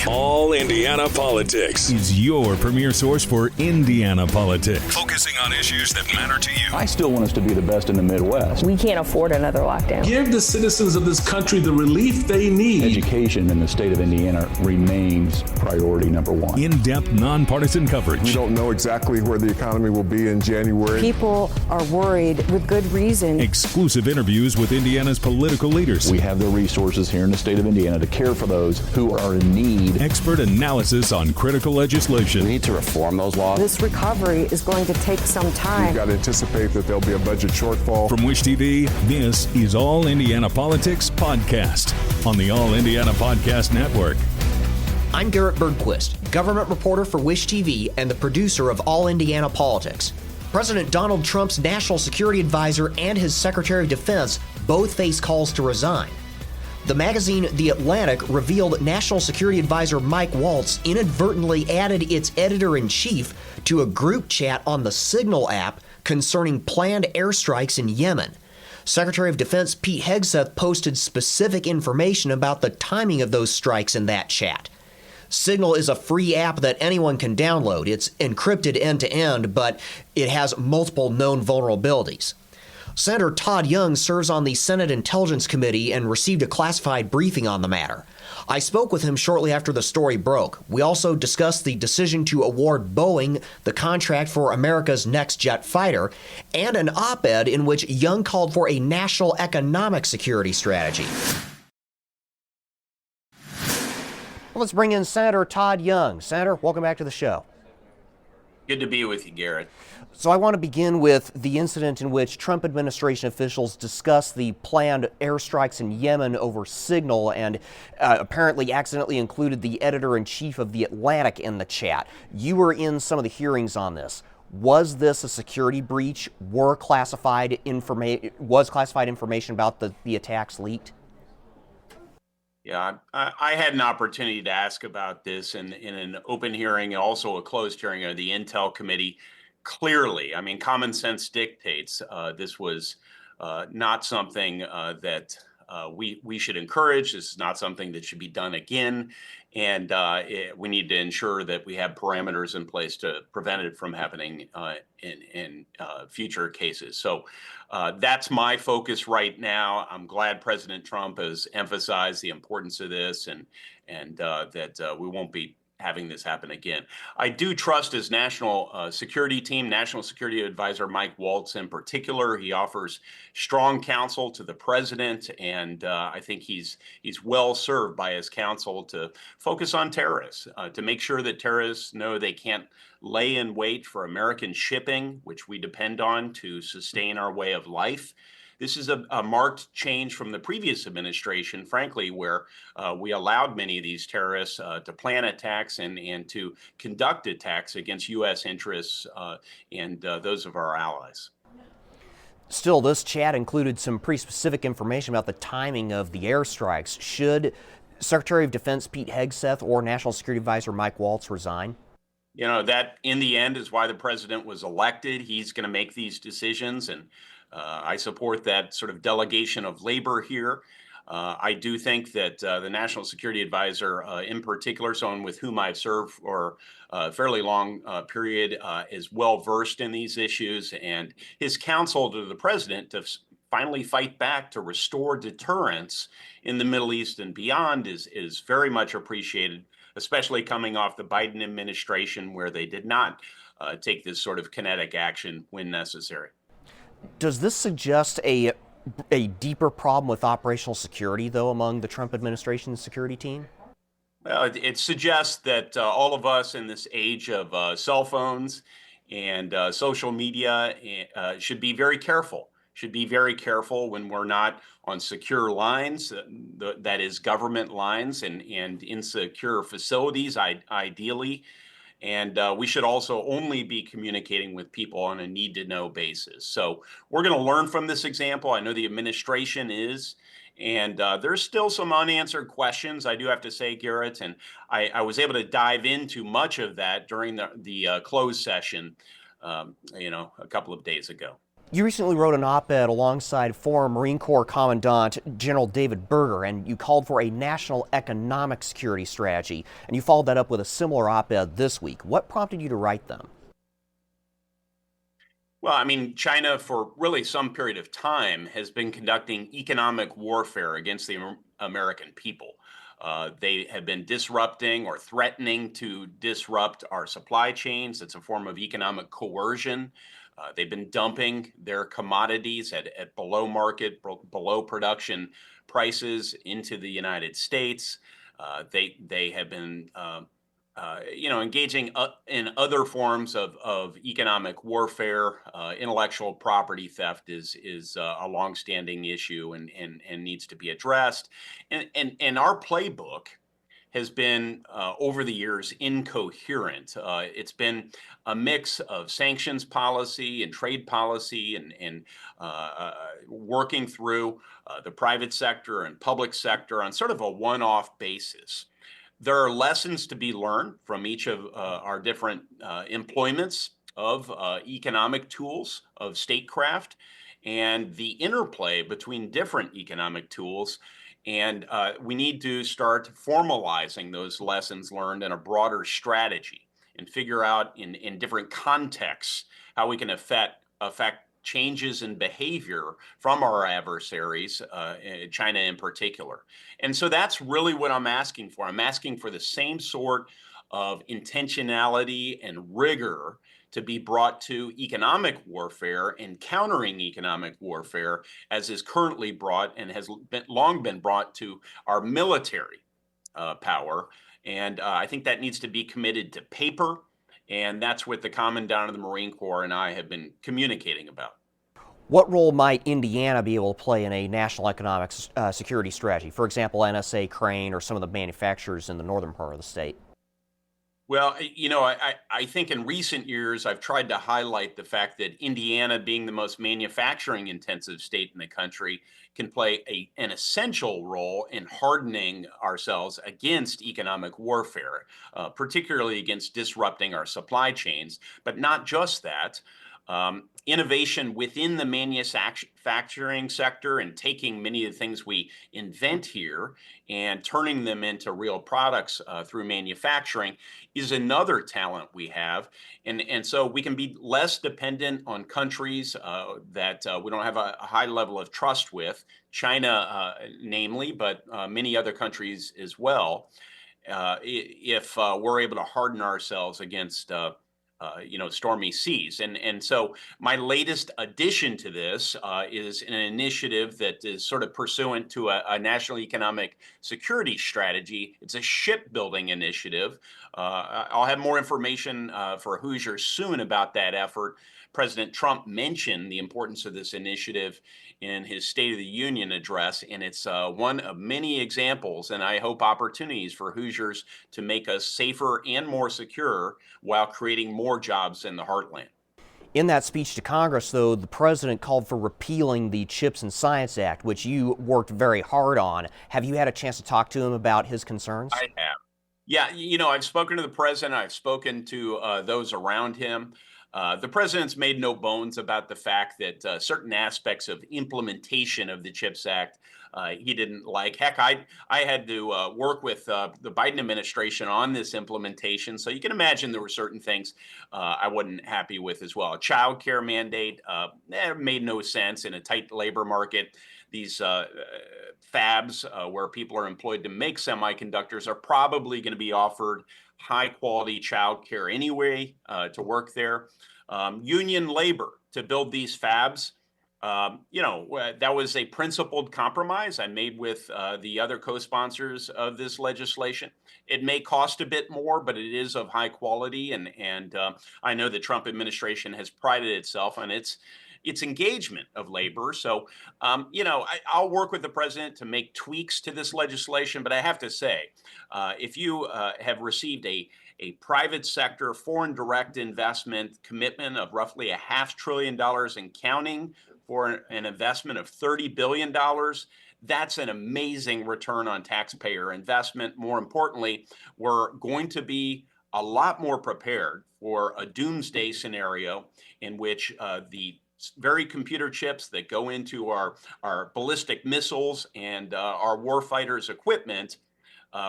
All Indiana Politics is your premier source for Indiana politics, focusing on issues that matter to you. I still want us to be the best in the Midwest. We can't afford another lockdown. Give the citizens of this country the relief they need. Education in the state of Indiana remains priority number one. In-depth, nonpartisan coverage. We don't know exactly where the economy will be in January. People are worried with good reason. Exclusive interviews with Indiana's political leaders. We have the resources here in the state of Indiana to care for those who are in need. Expert analysis on critical legislation. We need to reform those laws. This recovery is going to take some time. We've got to anticipate that there'll be a budget shortfall. From Wish TV, this is All Indiana Politics Podcast on the All Indiana Podcast Network. I'm Garrett Bergquist, government reporter for Wish TV and the producer of All Indiana Politics. President Donald Trump's national security advisor and his Secretary of Defense both face calls to resign. The magazine The Atlantic revealed National Security Advisor Mike Waltz inadvertently added its editor-in-chief to a group chat on the Signal app concerning planned airstrikes in Yemen. Secretary of Defense Pete Hegseth posted specific information about the timing of those strikes in that chat. Signal is a free app that anyone can download. It's encrypted end-to-end, but it has multiple known vulnerabilities. Senator Todd Young serves on the Senate Intelligence Committee and received a classified briefing on the matter. I spoke with him shortly after the story broke. We also discussed the decision to award Boeing the contract for America's next jet fighter and an op-ed in which Young called for a national economic security strategy. Let's bring in Senator Todd Young. Senator, welcome back to the show. Good to be with you, Garrett. So I want to begin with the incident in which Trump administration officials discussed the planned airstrikes in Yemen over Signal and apparently accidentally included the editor-in-chief of The Atlantic in the chat. You were in some of the hearings on this. Was this a security breach? Was classified information about the attacks leaked? Yeah, I had an opportunity to ask about this in an open hearing and also a closed hearing of the Intel Committee. Clearly, I mean, common sense dictates this was not something that we should encourage. This is not something that should be done again. And we need to ensure that we have parameters in place to prevent it from happening in future cases. So that's my focus right now. I'm glad President Trump has emphasized the importance of this and that we won't be having this happen again. I do trust his national security team, National Security Advisor Mike Waltz in particular. He offers strong counsel to the president, and I think he's well served by his counsel to focus on terrorists, to make sure that terrorists know they can't lay in wait for American shipping, which we depend on to sustain our way of life. This is a marked change from the previous administration, frankly, where we allowed many of these terrorists to plan attacks and to conduct attacks against U.S. interests and those of our allies. Still, this chat included some pretty specific information about the timing of the airstrikes. Should Secretary of Defense Pete Hegseth or National Security Advisor Mike Waltz resign? You know, that in the end is why the president was elected. He's going to make these decisions, and I support that sort of delegation of labor here. I do think that the National Security Advisor in particular, someone with whom I've served for a fairly long period, is well versed in these issues, and his counsel to the president to finally fight back to restore deterrence in the Middle East and beyond is very much appreciated, especially coming off the Biden administration where they did not take this sort of kinetic action when necessary. Does this suggest a deeper problem with operational security, though, among the Trump administration's security team? Well, it suggests that all of us in this age of cell phones and social media should be very careful. Should be very careful when we're not on secure lines, that is government lines and in secure facilities, ideally. And we should also only be communicating with people on a need-to-know basis. So we're going to learn from this example. I know the administration is, and there's still some unanswered questions, I do have to say, Garrett, and I was able to dive into much of that during the closed session, a couple of days ago. You recently wrote an op-ed alongside former Marine Corps Commandant General David Berger, and you called for a national economic security strategy, and you followed that up with a similar op-ed this week. What prompted you to write them? Well, I mean, China for really some period of time has been conducting economic warfare against the American people. They have been disrupting or threatening to disrupt our supply chains. It's a form of economic coercion. They've been dumping their commodities at below market, below production prices into the United States. They have been engaging in other forms of economic warfare. Intellectual property theft is a longstanding issue and needs to be addressed. And our playbook has been over the years incoherent. It's been a mix of sanctions policy and trade policy and working through the private sector and public sector on sort of a one-off basis. There are lessons to be learned from each of our different employments of economic tools of statecraft and the interplay between different economic tools. And we need to start formalizing those lessons learned in a broader strategy and figure out in different contexts how we can affect changes in behavior from our adversaries, China in particular. And so that's really what I'm asking for. I'm asking for the same sort of intentionality and rigor to be brought to economic warfare and countering economic warfare as is currently brought and has long been brought to our military power. And I think that needs to be committed to paper. And that's what the Commandant of the Marine Corps and I have been communicating about. What role might Indiana be able to play in a national economic security strategy? For example, NSA, Crane, or some of the manufacturers in the northern part of the state? Well, I think in recent years, I've tried to highlight the fact that Indiana, being the most manufacturing intensive state in the country, can play an essential role in hardening ourselves against economic warfare, particularly against disrupting our supply chains. But not just that. Innovation within the manufacturing sector and taking many of the things we invent here and turning them into real products through manufacturing is another talent we have. And so we can be less dependent on countries that we don't have a high level of trust with, China namely, but many other countries as well, if we're able to harden ourselves against stormy seas. And so my latest addition to this is an initiative that is sort of pursuant to a national economic security strategy. It's a shipbuilding initiative. I'll have more information for Hoosiers soon about that effort. President Trump mentioned the importance of this initiative in his State of the Union address, and it's one of many examples, and I hope opportunities for Hoosiers to make us safer and more secure while creating more jobs in the heartland. In that speech to Congress, though, the president called for repealing the CHIPS and Science Act, which you worked very hard on. Have you had a chance to talk to him about his concerns? I have. Yeah, I've spoken to the president. I've spoken to those around him. The president's made no bones about the fact that certain aspects of implementation of the CHIPS Act he didn't like. Heck, I had to work with the Biden administration on this implementation. So you can imagine there were certain things I wasn't happy with as well. A child care mandate made no sense in a tight labor market. These fabs where people are employed to make semiconductors are probably going to be offered high quality child care anyway to work there. Union labor to build these fabs. That was a principled compromise I made with the other co-sponsors of this legislation. It may cost a bit more, but it is of high quality. And I know the Trump administration has prided itself on its engagement of labor. So, I'll work with the president to make tweaks to this legislation. But I have to say, if you have received a private sector foreign direct investment commitment of roughly $500 billion and counting for an investment of $30 billion, that's an amazing return on taxpayer investment. More importantly, we're going to be a lot more prepared for a doomsday scenario in which the very computer chips that go into our ballistic missiles and our warfighters' equipment,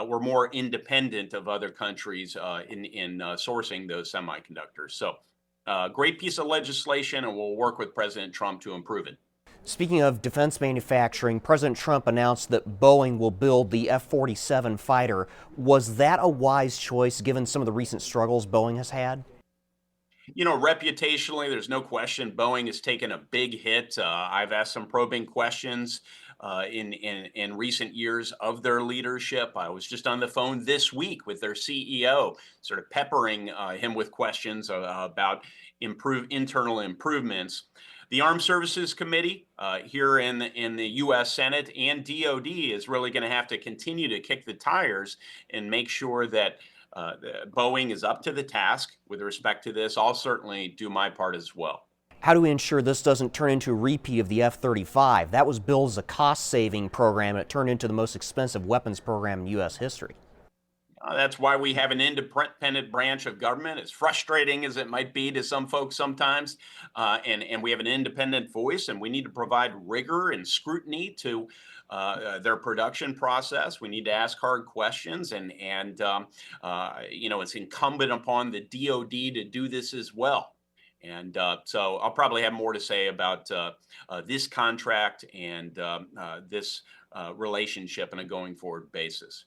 we're more independent of other countries in sourcing those semiconductors. So great piece of legislation, and we'll work with President Trump to improve it. Speaking of defense manufacturing, President Trump announced that Boeing will build the F-47 fighter. Was that a wise choice given some of the recent struggles Boeing has had? You know, reputationally, there's no question Boeing has taken a big hit. I've asked some probing questions in recent years of their leadership. I was just on the phone this week with their CEO, sort of peppering him with questions about internal improvements. The Armed Services Committee here in the U.S. Senate and DOD is really going to have to continue to kick the tires and make sure that Boeing is up to the task with respect to this. I'll certainly do my part as well. How do we ensure this doesn't turn into a repeat of the F-35? That was billed as a cost-saving program, and it turned into the most expensive weapons program in U.S. history. That's why we have an independent branch of government, as frustrating as it might be to some folks sometimes. And we have an independent voice, and we need to provide rigor and scrutiny to their production process. We need to ask hard questions, and you know, it's incumbent upon the DOD to do this as well. And so I'll probably have more to say about this contract and this relationship on a going forward basis.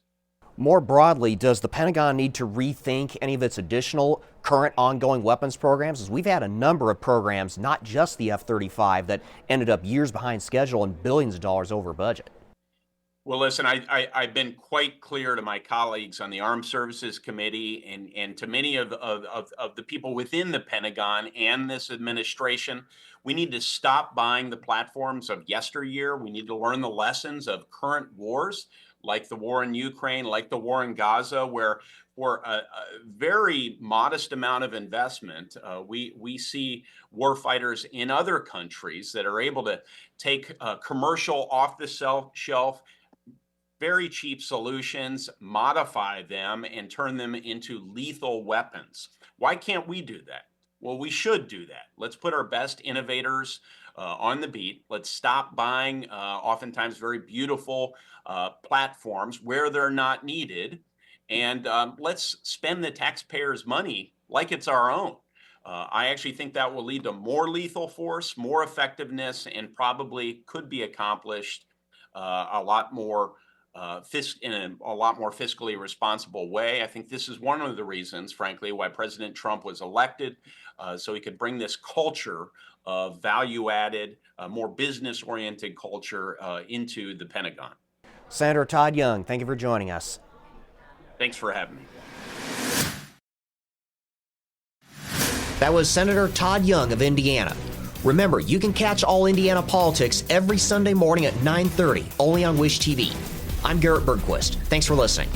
More broadly, does the Pentagon need to rethink any of its additional current ongoing weapons programs? As we've had a number of programs, not just the F-35, that ended up years behind schedule and billions of dollars over budget. Well, listen, I've been quite clear to my colleagues on the Armed Services Committee and to many of the people within the Pentagon and this administration. We need to stop buying the platforms of yesteryear. We need to learn the lessons of current wars, like the war in Ukraine, like the war in Gaza, where for a very modest amount of investment, we see warfighters in other countries that are able to take commercial off-the-shelf, very cheap solutions, modify them, and turn them into lethal weapons. Why can't we do that? Well, we should do that. Let's put our best innovators on the beat. Let's stop buying oftentimes very beautiful platforms where they're not needed. And let's spend the taxpayers' money like it's our own. I actually think that will lead to more lethal force, more effectiveness, and probably could be accomplished in a lot more fiscally responsible way. I think this is one of the reasons, frankly, why President Trump was elected, so he could bring this culture of value-added, more business-oriented culture into the Pentagon. Senator Todd Young, thank you for joining us. Thanks for having me. That was Senator Todd Young of Indiana. Remember, you can catch All Indiana Politics every Sunday morning at 9:30, only on Wish TV. I'm Garrett Bergquist. Thanks for listening.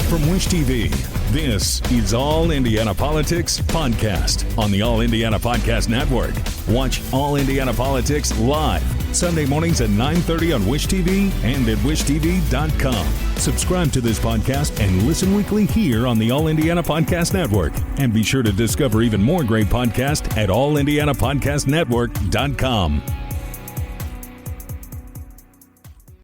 From Wish TV, this is All Indiana Politics Podcast on the All Indiana Podcast Network. Watch All Indiana Politics live Sunday mornings at 9:30 on Wish TV and at wishtv.com. Subscribe to this podcast and listen weekly here on the All Indiana Podcast Network. And be sure to discover even more great podcasts at allindianapodcastnetwork.com.